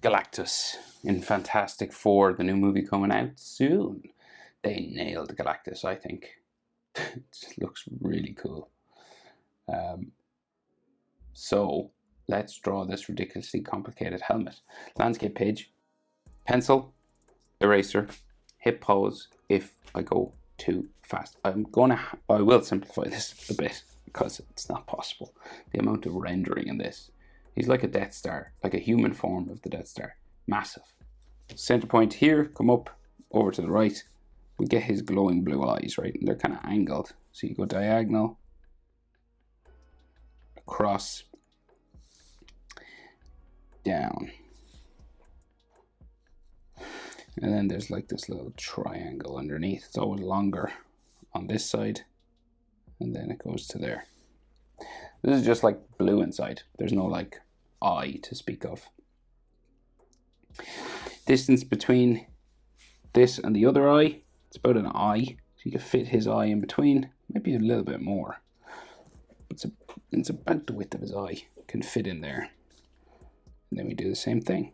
Galactus in Fantastic Four, the new movie coming out soon. They nailed Galactus, I think. It just looks really cool. So let's draw this ridiculously complicated helmet. Landscape page, pencil, eraser, hip pose if I go too fast. I will simplify this a bit because it's not possible. The amount of rendering in this. He's like a Death Star, like a human form of the Death Star. Massive. Center point here, come up, over to the right. We get his glowing blue eyes, right? And they're kind of angled. So you go diagonal, across, down. And then there's like this little triangle underneath. It's always longer on this side. And then it goes to there. This is just like blue inside. There's no like eye to speak of. Distance between this and the other eye, it's about an eye. So you can fit his eye in between, maybe a little bit more. It's about the width of his eye. It can fit in there. And then we do the same thing.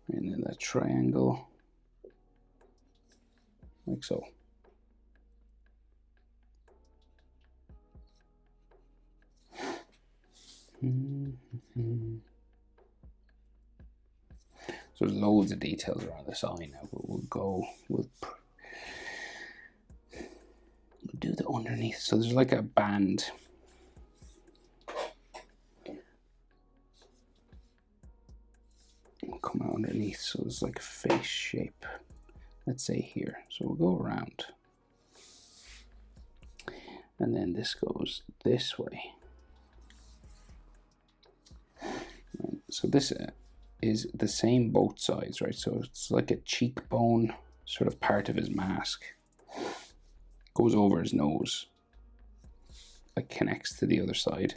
And then that triangle, like so. So there's loads of details around this eye now, but we'll do the underneath. So there's like a band. We'll come out underneath, so it's like a face shape. Let's say here. So we'll go around. And then this goes this way. Right. So this is the same both sides, right? So it's like a cheekbone sort of part of his mask. Goes over his nose. Like connects to the other side.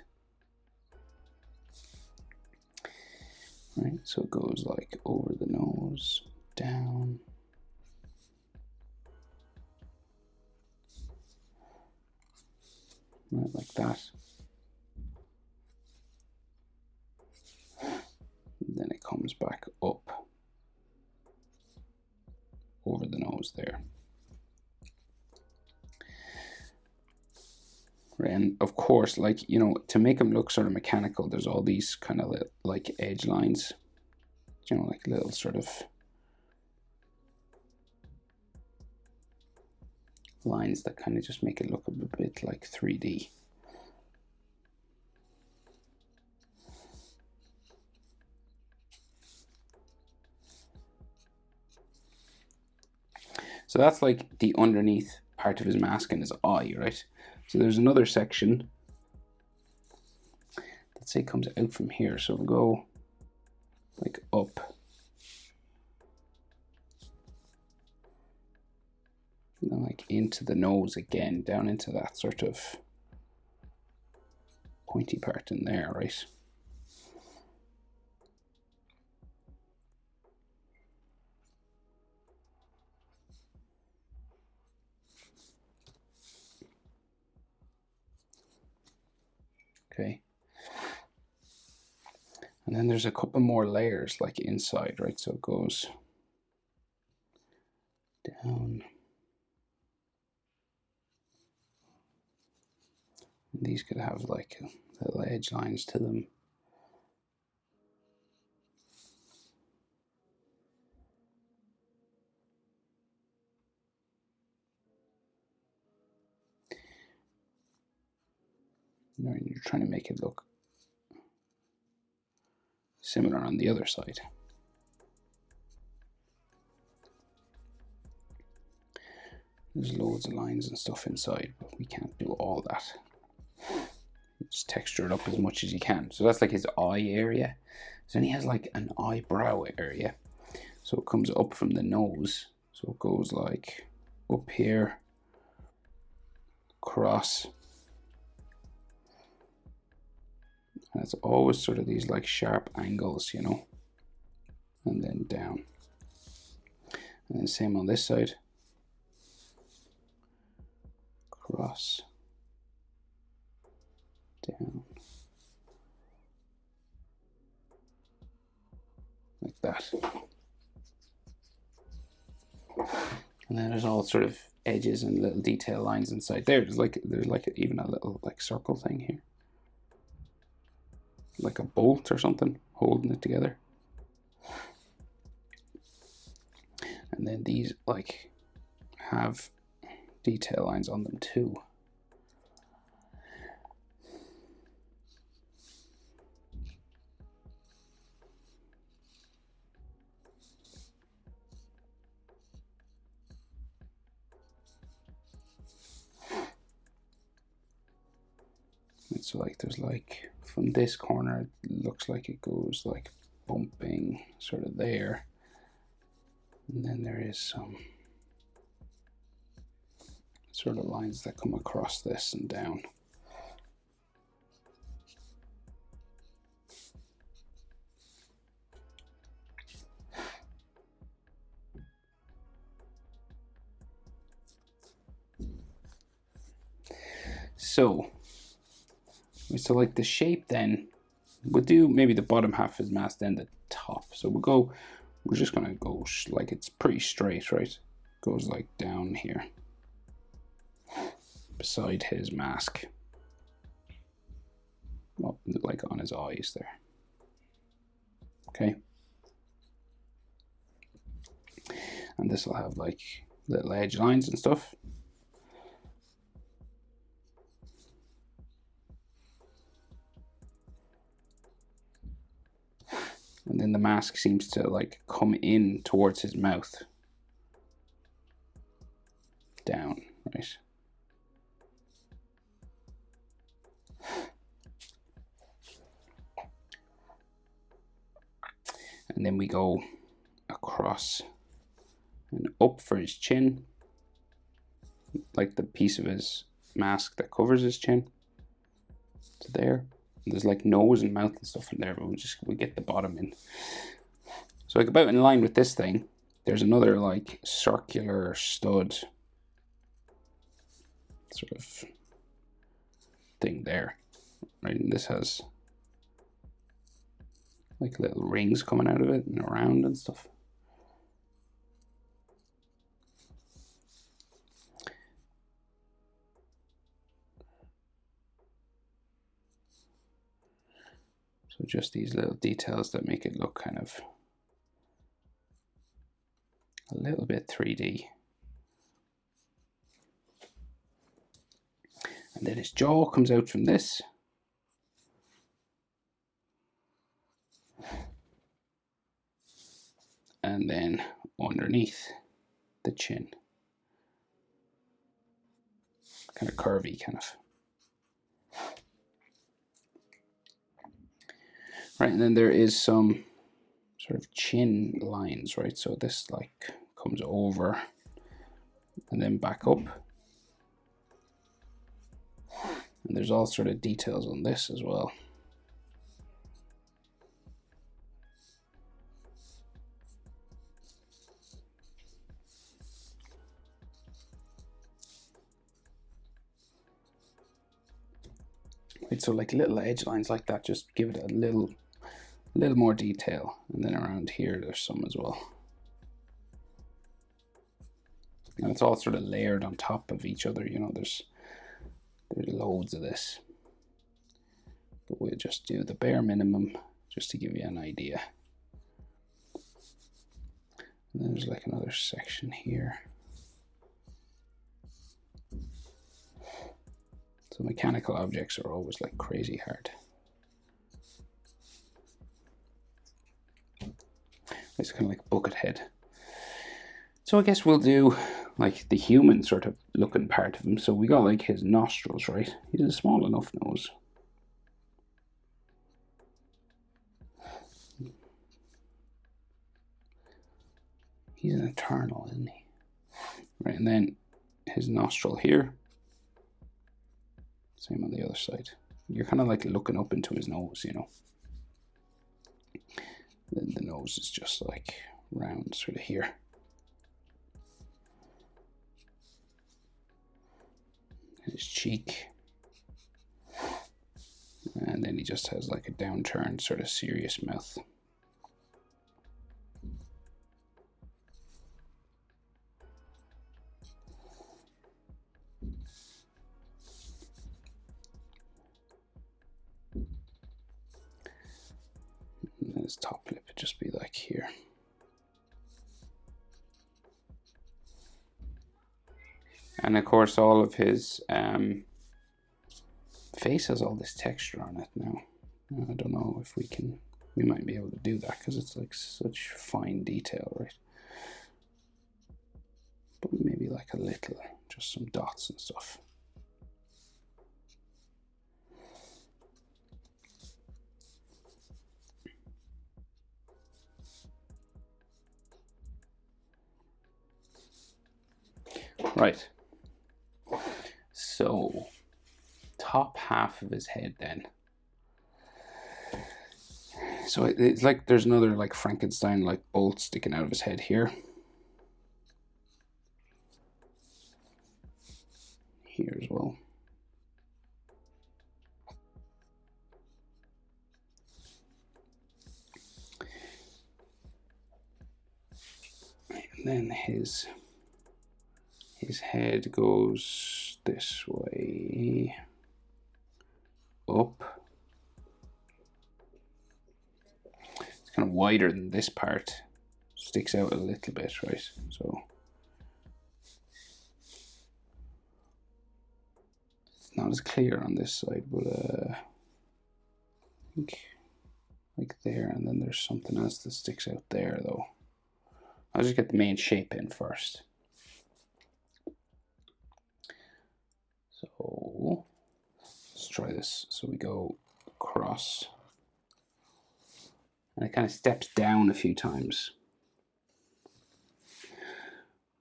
Right, so it goes like over the nose, down. Right, like that. And then it comes back up over the nose there. Right, and of course, like, you know, to make them look sort of mechanical, there's all these kind of like edge lines, you know, like little sort of lines that kind of just make it look a bit like 3D. So that's like the underneath part of his mask and his eye, right? So there's another section, let's say, comes out from here. So we'll go like up. And then like into the nose again, down into that sort of pointy part in there, right? Okay. And then there's a couple more layers like inside, right? So it goes down. And these could have like little edge lines to them. You're trying to make it look similar on the other side. There's loads of lines and stuff inside, but we can't do all that. Just texture it up as much as you can. So that's like his eye area. So then he has like an eyebrow area. So it comes up from the nose. So it goes like up here, across. And it's always sort of these like sharp angles, you know, and then down. And then same on this side. Across. down like that. And then there's all sort of edges and little detail lines inside there. There's like even a little like circle thing here, like a bolt or something holding it together. And then these like have detail lines on them too. And so like there's like from this corner it looks like it goes like bumping sort of there, and then there is some sort of lines that come across this and down. So like the shape then, we'll do maybe the bottom half is masked, then the top. So we're just gonna go like it's pretty straight, right? Goes like down here beside his mask, up like on his eyes there. Okay. And this will have like little edge lines and stuff. And then the mask seems to like come in towards his mouth. Down, right? And then we go across and up for his chin, like the piece of his mask that covers his chin to there. And there's like nose and mouth and stuff in there, but we get the bottom in. So like about in line with this thing, there's another like circular stud sort of thing there, right? And this has like little rings coming out of it and around and stuff. So just these little details that make it look kind of a little bit 3D. And then his jaw comes out from this. And then underneath the chin. Kind of curvy, kind of. Right, and then there is some sort of chin lines, right? So this like comes over and then back up. And there's all sort of details on this as well. Right, so like little edge lines like that, just give it a little more detail. And then around here there's some as well. And it's all sort of layered on top of each other, you know, there's loads of this. But we'll just do the bare minimum just to give you an idea. And then there's like another section here. So mechanical objects are always like crazy hard. It's kind of like bucket head. So I guess we'll do like the human sort of looking part of him. So we got like his nostrils, right? He's a small enough nose. He's an eternal, isn't he? Right, and then his nostril here. Same on the other side. You're kind of like looking up into his nose, you know. Then the nose is just like round sort of here. His cheek. And then he just has like a downturned sort of serious mouth. And then his top lip would just be like here. And of course all of his face has all this texture on it now. I don't know if we might be able to do that because it's like such fine detail, right? But maybe like a little, just some dots and stuff. Right. So, top half of his head then. So it's like there's another like Frankenstein like bolt sticking out of his head here. Here as well. And then his head goes this way, up. It's kind of wider than this part. Sticks out a little bit, right? So it's not as clear on this side, but I think like there, and then there's something else that sticks out there though. I'll just get the main shape in first. So let's try this. So we go across, and it kind of steps down a few times.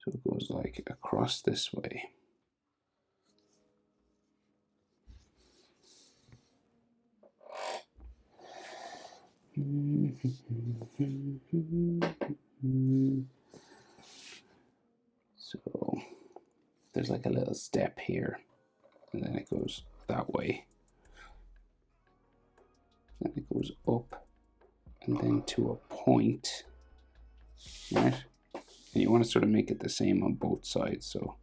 So it goes like across this way. So there's like a little step here, and then it goes that way. Then it goes up, and then to a point, right? And you want to sort of make it the same on both sides, so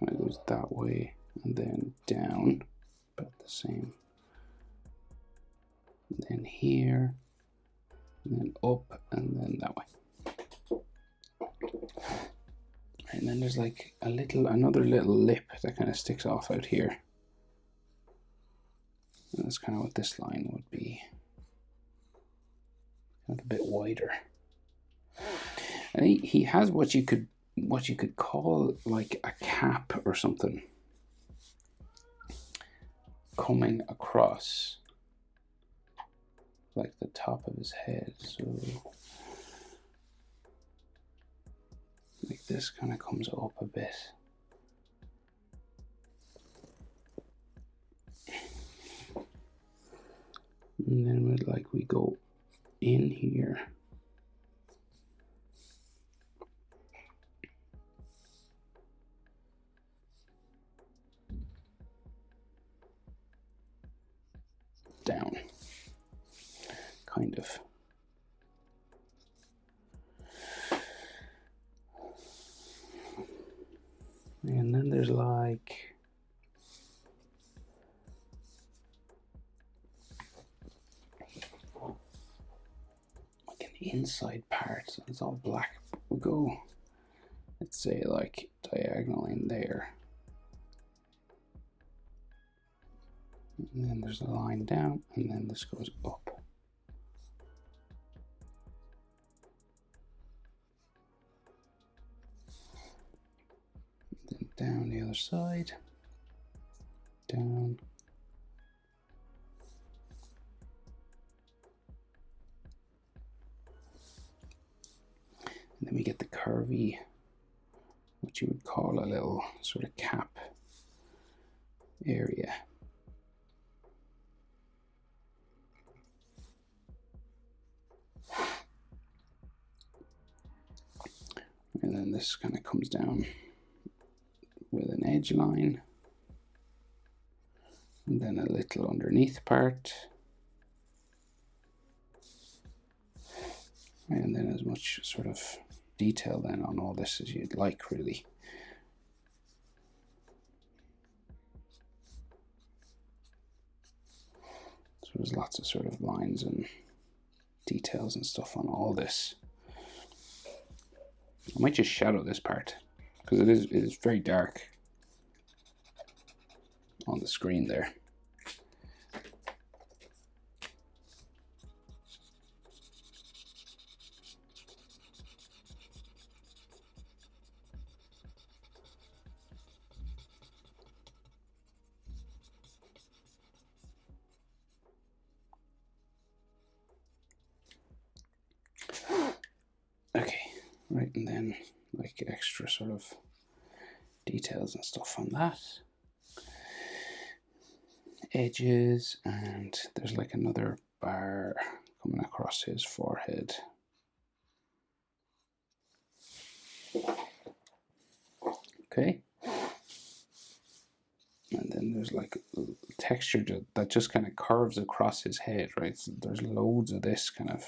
it goes that way, and then down, about the same. And then here, and then up, and then that way. And then there's like another little lip that kind of sticks off out here. And that's kind of what this line would be. Kind of a bit wider. And he has what you could call like a cap or something coming across like the top of his head. So like this kind of comes up a bit. And then we go in here. Down. Kind of. And then there's like an inside part, so it's all black. We'll go, let's say, like diagonal in there. And then there's a line down, and then this goes up. Then down the other side. Down. And then we get the curvy, what you would call a little sort of cap area. And then this kind of comes down with an edge line. And then a little underneath part. And then as much sort of detail then on all this as you'd like, really. So there's lots of sort of lines and details and stuff on all this. I might just shadow this part because it is very dark on the screen there. Okay, right, and then like extra sort of details and stuff on that. Edges, and there's like another bar coming across his forehead. Okay. And then there's like texture that just kind of curves across his head, right? So there's loads of this kind of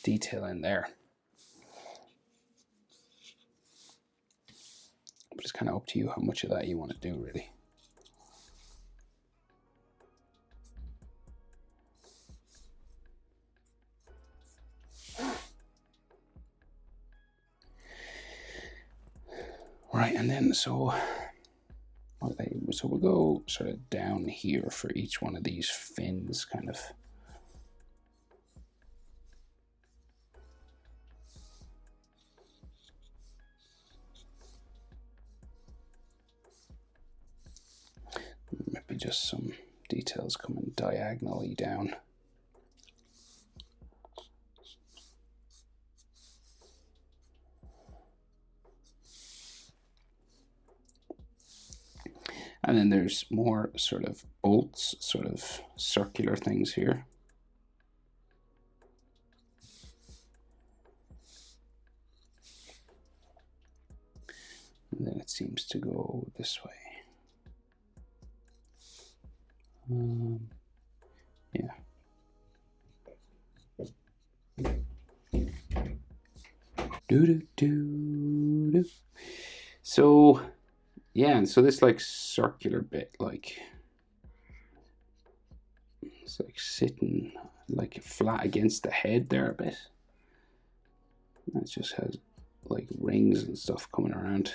detail in there. But it's kind of up to you how much of that you want to do, really. Right, and then so we'll go sort of down here for each one of these fins, kind of. Maybe just some details coming diagonally down. And then there's more sort of bolts, sort of circular things here. And then it seems to go this way. Yeah. Do. So, yeah, and so this like circular bit, like it's like sitting like flat against the head there a bit. It just has like rings and stuff coming around.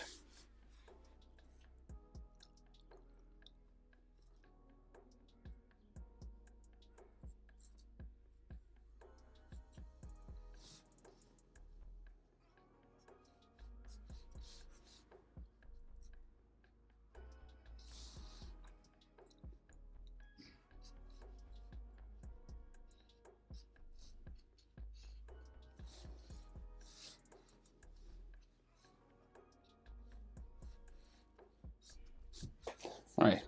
Right,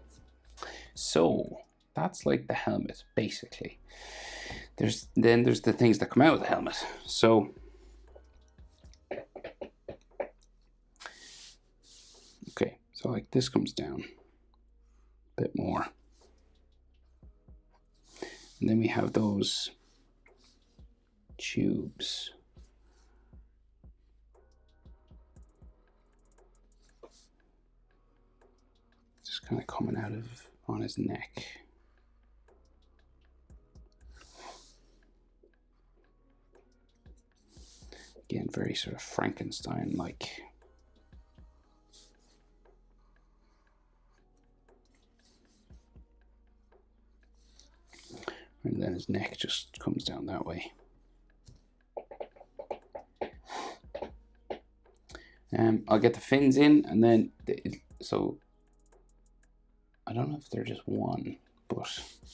so that's like the helmet basically. There's the things that come out of the helmet. So okay, so like this comes down a bit more, and then we have those tubes. Just kind of coming out of on his neck. Again, very sort of Frankenstein-like. And then his neck just comes down that way. I'll get the fins in, and then so I don't know if they're just one, but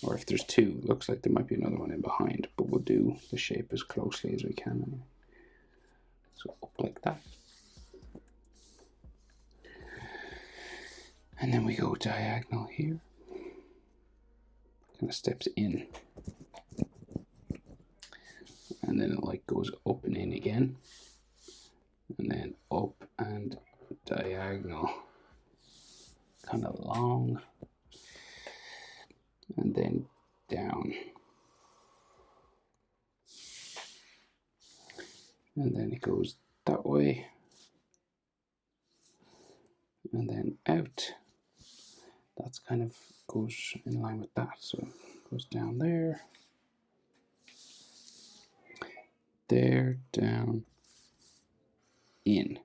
or if there's two. Looks like there might be another one in behind, but we'll do the shape as closely as we can. So up like that, and then we go diagonal here. Kind of steps in, and then it like goes up and in again, and then up and diagonal. kind of long, and then down, and then it goes that way, and then out. That's kind of goes in line with that, so it goes down there, there, down, in.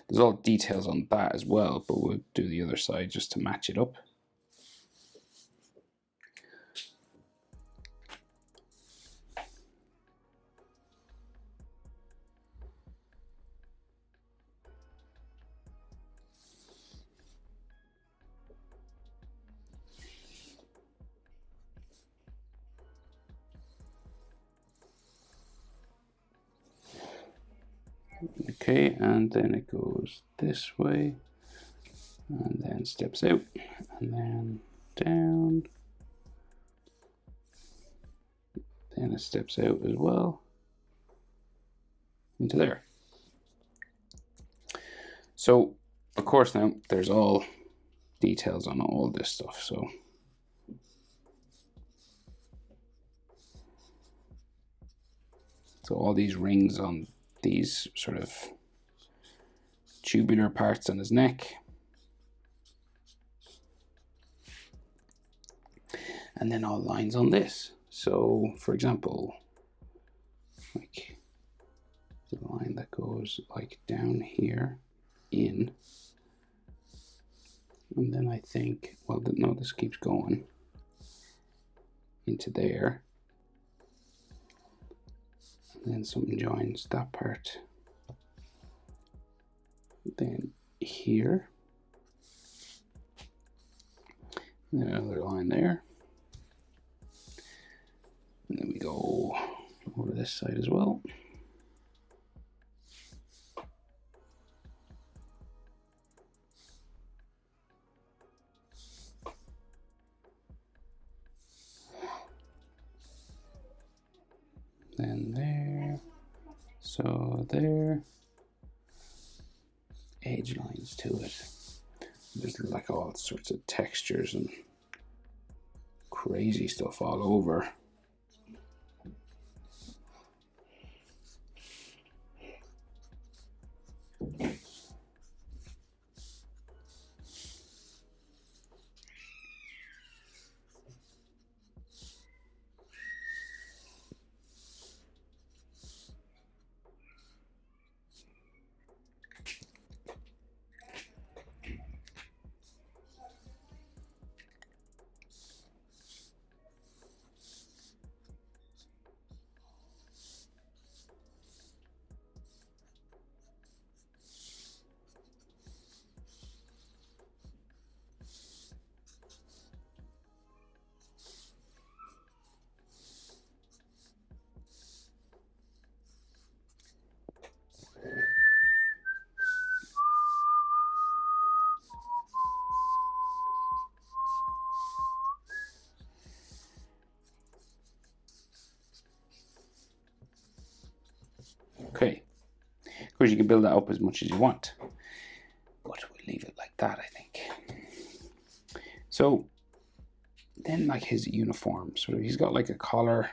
There's all details on that as well, but we'll do the other side just to match it up. Okay, and then it goes this way, and then steps out, and then down, then it steps out as well into there. So of course now there's all details on all this stuff, so all these rings on these sort of tubular parts on his neck, and then all lines on this. So for example, like the line that goes like down here, in, and then I think, well, no, this keeps going into there, and then something joins that part, then here, and then another line there, and then we go over this side as well. Then there, so there, edge lines to it. There's like all sorts of textures and crazy stuff all over. Okay, of course you can build that up as much as you want, but we'll leave it like that, I think. So then like his uniform, so he's got like a collar,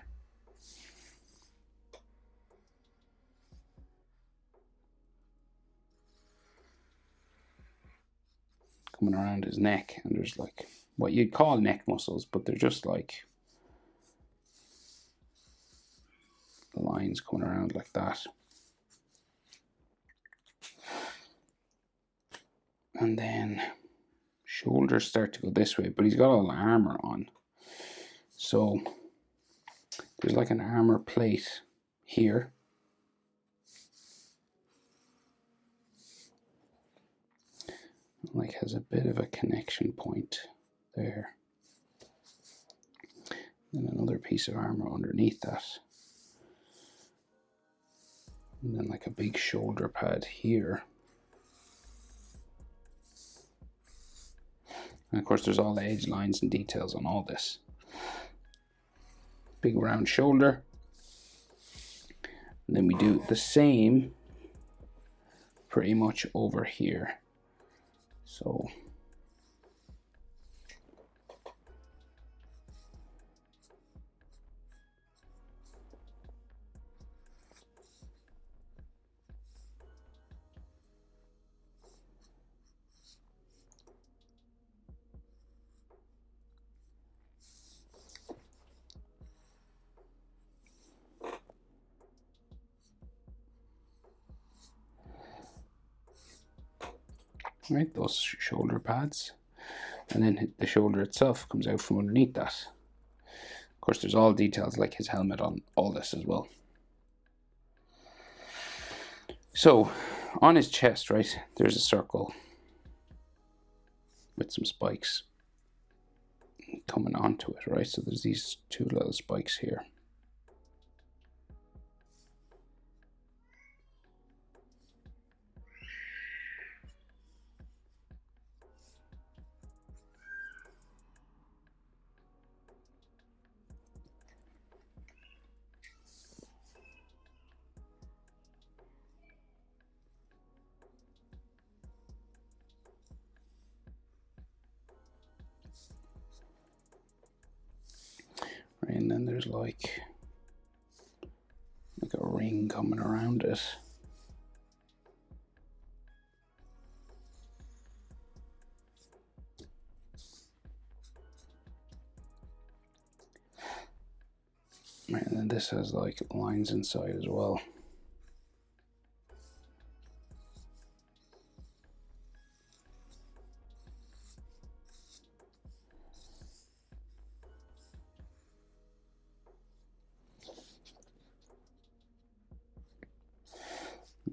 coming around his neck, and there's like what you'd call neck muscles, but they're just like lines coming around like that. And then shoulders start to go this way, but he's got all the armor on. So there's like an armor plate here. Like has a bit of a connection point there. And another piece of armor underneath that. And then like a big shoulder pad here. And of course there's all the edge lines and details on all this. Big round shoulder. And then we do the same pretty much over here. So right? Those shoulder pads, and then the shoulder itself comes out from underneath that. Of course, there's all details like his helmet on all this as well. So on his chest, right, there's a circle with some spikes coming onto it, right? So there's these two little spikes here. Right, and then there's like a ring coming around it. Right, and then this has like lines inside as well.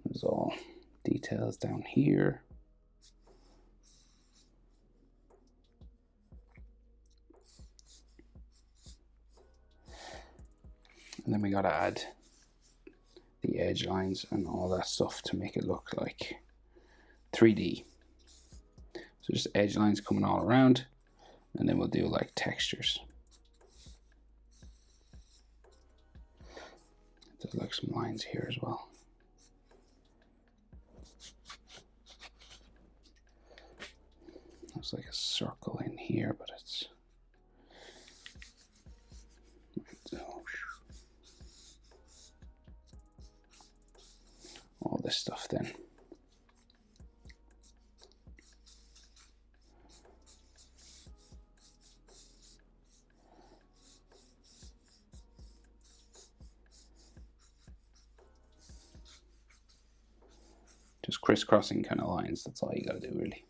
There's all details down here. And then we gotta add the edge lines and all that stuff to make it look like 3D. So just edge lines coming all around, and then we'll do like textures. There's like some lines here as well. There's like a circle in here, but it's all this stuff then. Just crisscrossing kind of lines, that's all you gotta do really.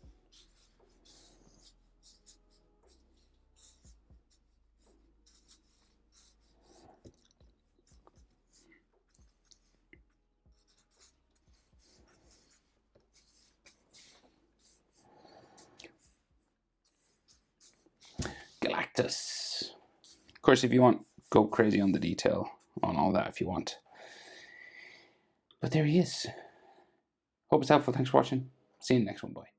Galactus. Of course, if you want, go crazy on the detail on all that if you want. But there he is. Hope it's helpful. Thanks for watching. See you in the next one. Bye.